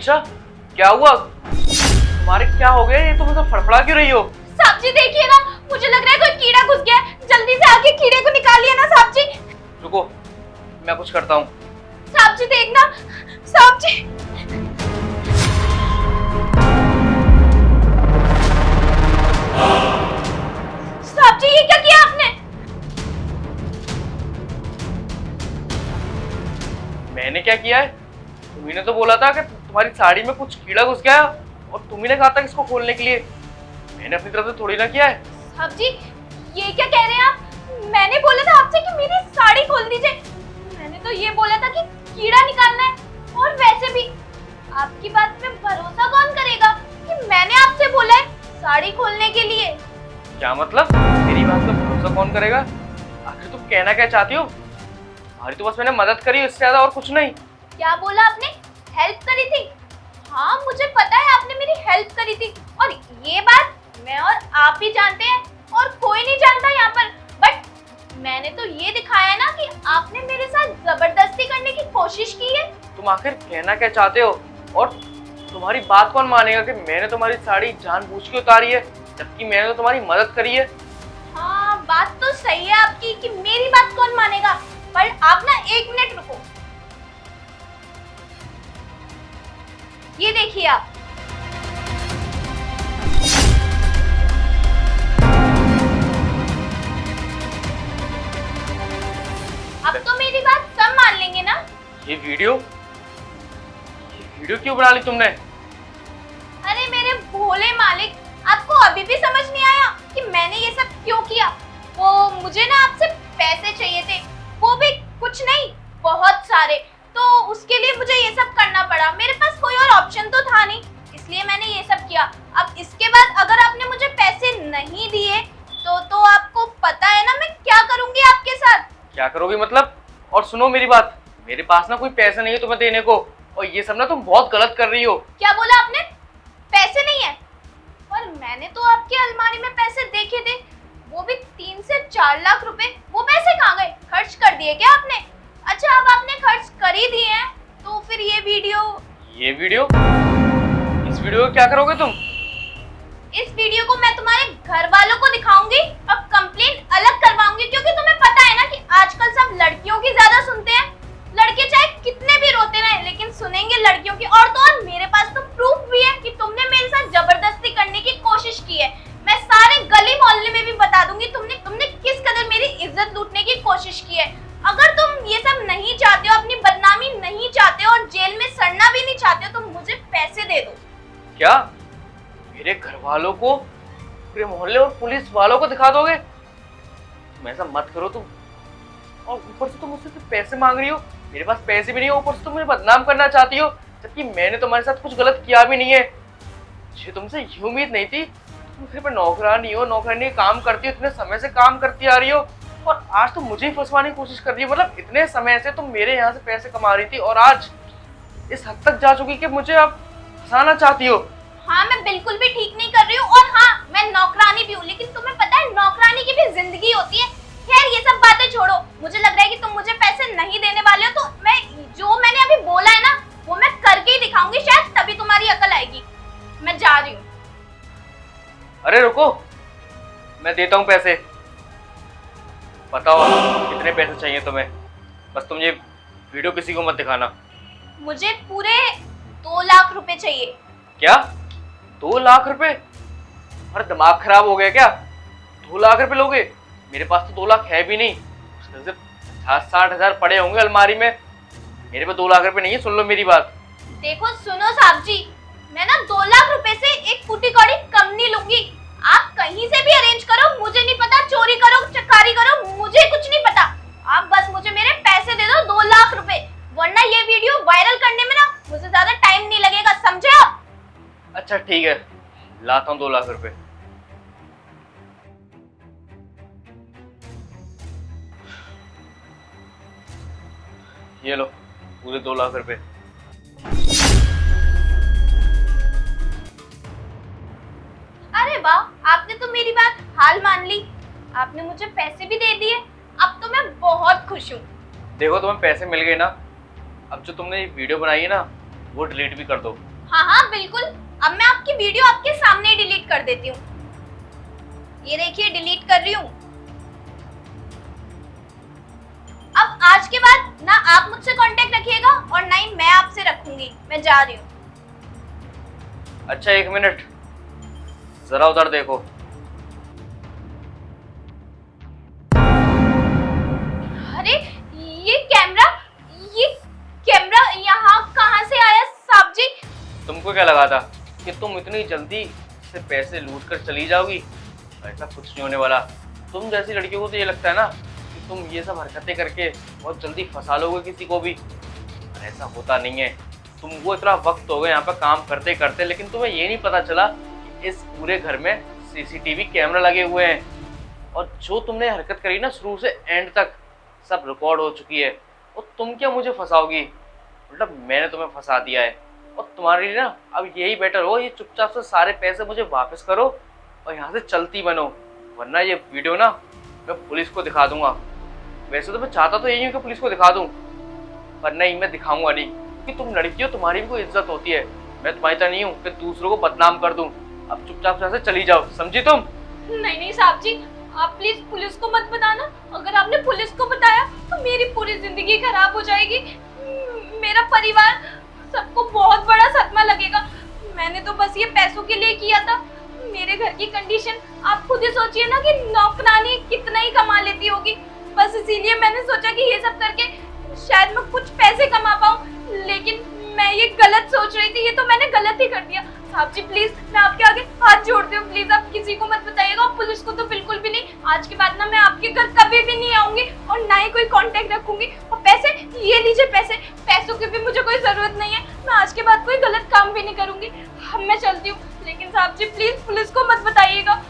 अलीशा, क्या हुआ? तुम्हारे क्या हो गया? ये तुम ऐसा फड़फड़ा क्यों रही हो? साहब जी देखिए ना, मुझे लग रहा है कोई कीड़ा घुस गया है। जल्दी से आके कीड़े को निकालिए ना साहब जी। रुको, मैं कुछ करता हूँ। साहब जी देखना, साहब जी। साहब जी ये क्या किया आपने? मैंने क्या किया है? तुम्ही ने तो बोला था कि तुम्हारी साड़ी में कुछ कीड़ा घुस गया और तुम्ही ने कहा था इसको खोलने के लिए। मैंने अपनी तरफ से थोड़ी ना किया है। साहब जी ये क्या कह रहे हैं आप? मैंने बोला था आपसे कि मेरी साड़ी खोल दीजिए। मैंने तो ये बोला था कि कीड़ा निकालना है। और वैसे भी आपकी बात पे भरोसा कौन करेगा कि मैंने आपसे बोला है साड़ी खोलने के लिए? क्या मतलब? मेरी बात पे भरोसा कौन करेगा? आखिर तुम कहना क्या चाहती हो? तुम्हारी तो बस मैंने मदद करी, इससे ज्यादा और कुछ नहीं। क्या बोला आपने? हेल्प करी थी? हाँ मुझे पता है आपने मेरी हेल्प करी थी, और ये बात मैं और आप ही जानते हैं और कोई नहीं जानता यहाँ पर। बट मैंने तो ये दिखाया है ना कि आपने मेरे साथ जबरदस्ती करने की कोशिश की है। तुम आखिर कहना क्या चाहते हो? और तुम्हारी बात कौन मानेगा कि मैंने तुम्हारी साड़ी जानबूझ के उतारी है, जबकि मैंने तो तुम्हारी मदद करी है। हाँ बात तो सही है आपकी कि मेरी बात कौन मानेगा, पर आप ना 1 मिनट रुको। ये देखिए आप। अब तो मेरी बात सब मान लेंगे ना? ये वीडियो क्यों बना ली तुमने? अरे मेरे भोले मालिक, आपको अभी भी समझ नहीं आया कि मैंने ये सब क्यों किया? वो मुझे ना आपसे पैसे चाहिए थे, वो भी कुछ नहीं बहुत सारे, तो उसके लिए मुझे ये सब करना पड़ा। मेरे पास कोई और ऑप्शन तो था नहीं, इसलिए मैंने ये सब किया। अब इसके बाद अगर आपने मुझे पैसे नहीं दिए तो आपको पता है ना मैं क्या करूंगी आपके साथ। क्या करोगी मतलब? और सुनो मेरी बात, मेरे पास ना कोई पैसे नहीं है तुम्हें देने को, और ये सब ना तुम बहुत गलत कर रही हो। क्या बोला आपने? पैसे नहीं है? और मैंने तो आपकी अलमारी में पैसे देखे थे, वो भी 3 से 4 लाख रुपए। वो पैसे कहाँ गए? खर्च कर दिए क्या आपने? अच्छा अब आपने खर्च कर ही दिए हैं तो फिर ये वीडियो इस वीडियो को क्या करोगे तुम? इस वीडियो को मैं तुम्हारे घर वालों को दिखाऊंगी और कंप्लेंट अलग करवाऊंगी, क्योंकि तुम्हें पता है ना कि आजकल सब लड़कियों की ज्यादा सुनते हैं। लड़के चाहे कितने भी रोते रहे लेकिन सुनेंगे लड़कियों की। और तो और मेरे पास तो प्रूफ भी है कि तुमने मेरे साथ जबरदस्ती करने की कोशिश की है। मैं सारे गली मोहल्ले में भी बता दूंगी तुमने किस कदर मेरी इज्जत लूटने की कोशिश की है। अगर तुम ये सब नहीं चाहते हो, अपनी बदनामी नहीं चाहते हो और जेल में सड़ना भी नहीं चाहते हो, तो मुझे पैसे दे दो। क्या मेरे घर वालों को, पूरे मोहल्ले और पुलिस वालों को दिखा दोगे? तुम ऐसा मत करो तुम। और ऊपर से तुम मुझसे सिर्फ पैसे मांग रही हो। मेरे पास पैसे भी नहीं हो, ऊपर से तुम मुझे बदनाम करना चाहती हो, जबकि मैंने तुम्हारे साथ कुछ गलत किया भी नहीं है। मुझे तुमसे ये उम्मीद नहीं थी। तुम सिर्फ नौकरानी हो, नौकरानी काम करती हो, इतने समय से काम करती आ रही हो, और आज तुम मुझे ही फंसवाने की कोशिश कर रही हो। मतलब इतने समय से तुम मेरे यहाँ से पैसे कमा रही थी और आज इस हद तक जा चुकी कि मुझे आप फंसाना चाहती हो। हाँ मैं बिल्कुल भी ठीक नहीं कर रही हूँ, और हाँ मैं नौकरानी भी हूँ, लेकिन तुम्हें पता है नौकरानी की भी जिंदगी होती है। खैर ये सब बातें छोड़ो, मुझे लग रहा है कि तुम मुझे पैसे नहीं देने वाले हो, तो मैं जो मैंने अभी बोला है ना वो मैं करके ही दिखाऊंगी, शायद तभी तुम्हारी अकल आएगी। मैं जा रही हूँ। अरे रुको, मैं देता हूँ पैसे। बताओ कितने पैसे चाहिए तुम्हें? बस तुम ये वीडियो किसी को मत दिखाना। मुझे पूरे 2 लाख रुपए चाहिए। क्या 2 लाख रुपए? अरे दिमाग खराब हो गया क्या? 2 लाख रुपए लोगे? मेरे पास तो 2 लाख है भी नहीं। सिर्फ 50-60 हजार पड़े होंगे अलमारी में। मेरे पे 2 लाख रुपए नहीं है, सुन लो मेरी बात। देखो सुनो साहब जी, मैं ना 2 लाख रुपए से एक फूटी कौड़ी कम नहीं लूंगी। आप कहीं से भी अरेंज करो, मुझे नहीं पता, चोरी करो चकारी करो, मुझे कुछ नहीं पता। आप बस मुझे मेरे पैसे दे दो, 2 लाख रुपए, वरना ये वीडियो वायरल करने में ना मुझे ज्यादा टाइम नहीं लगेगा, समझे आप? अच्छा ठीक है, लाता हूँ 2 लाख रुपए। ये लो पूरे 2 लाख रुपए। अरे वाह, आपने तो मेरी बात हाल मान ली। आपने मुझे पैसे भी दे दिए, अब तो मैं बहुत खुश हूँ। देखो तुम्हें पैसे मिल गए ना, अब जो तुमने वीडियो बनाई है ना वो डिलीट भी कर दो। हाँ हाँ बिल्कुल, अब मैं आपकी वीडियो आपके सामने ही डिलीट कर देती हूँ। ये देखिए डिलीट कर रही हूँ। अब आज के बाद ना आप मुझसे कांटेक्ट रखिएगा और ना ही मैं आपसे रखूंगी। मैं जा रही हूँ। अच्छा 1 मिनट, जरा उधर देखो। अरे ये कैमरा यहाँ कहाँ से आया साहब जी? तुमको क्या लगा था कि तुम इतनी जल्दी से पैसे लूट कर चली जाओगी? ऐसा कुछ नहीं होने वाला। तुम जैसी लड़कियों को तो ये लगता है ना कि तुम ये सब हरकतें करके बहुत जल्दी फंसा लोगे किसी को भी, पर ऐसा होता नहीं है। तुमको इतना वक्त हो गया यहाँ पर काम करते करते, लेकिन तुम्हें ये नहीं पता चला कि इस पूरे घर में सीसीटीवी कैमरा लगे हुए हैं, और जो तुमने हरकत करी ना शुरू से एंड तक सब रिकॉर्ड हो चुकी है। और तुम क्या मुझे फंसाओगी? मतलब मैंने तुम्हें फंसा दिया है, और तुम्हारे लिए ना अब यही बेटर हो, ये चुपचाप से सारे पैसे मुझे वापस करो और यहाँ से चलती बनो, वरना ये वीडियो ना मैं पुलिस को दिखा दूंगा। वैसे तो मैं चाहता तो यही हूँ कि पुलिस को दिखा दूँ, पर नहीं, मैं दिखाऊंगा नहीं, क्योंकि तुम लड़की हो, तुम्हारी भी कोई इज्जत होती है। मैं तुम्हारी तरह नहीं हूँ कि दूसरों को बदनाम कर दूँ। अब चुपचाप से यहाँ से चली जाओ, समझी तुम? नहीं नहीं साहब जी, आप प्लीज पुलिस को मत बताना। अगर आपने पुलिस को बताया तो मेरी पूरी जिंदगी खराब हो जाएगी। मेरा परिवार, सबको बहुत बड़ा सदमा लगेगा। मैंने तो बस ये पैसों के लिए किया था। मेरे घर की कंडीशन आप खुद ही सोचिए ना कि नौकरानी कितना ही कमा लेती होगी। बस इसीलिए मैंने सोचा कि ये सब करके शायद मैं कुछ पैसे कमा पाऊँ, लेकिन मैं ये गलत सोच रही थी। ये तो मैंने गलत ही कर दिया। साहब जी प्लीज, मैं आपके आगे हाथ जोड़ती हूँ, प्लीज आप किसी को मत बताइएगा, और पुलिस को तो बिल्कुल भी नहीं। आज के बाद ना मैं आपके घर कभी भी नहीं आऊंगी और ना ही कोई कांटेक्ट रखूंगी। और पैसे, ये लीजिए पैसे। पैसों की भी मुझे कोई जरूरत नहीं है। मैं आज के बाद कोई गलत काम भी नहीं करूंगी। अब मैं चलती हूँ, लेकिन साहब जी प्लीज पुलिस को मत बताइएगा।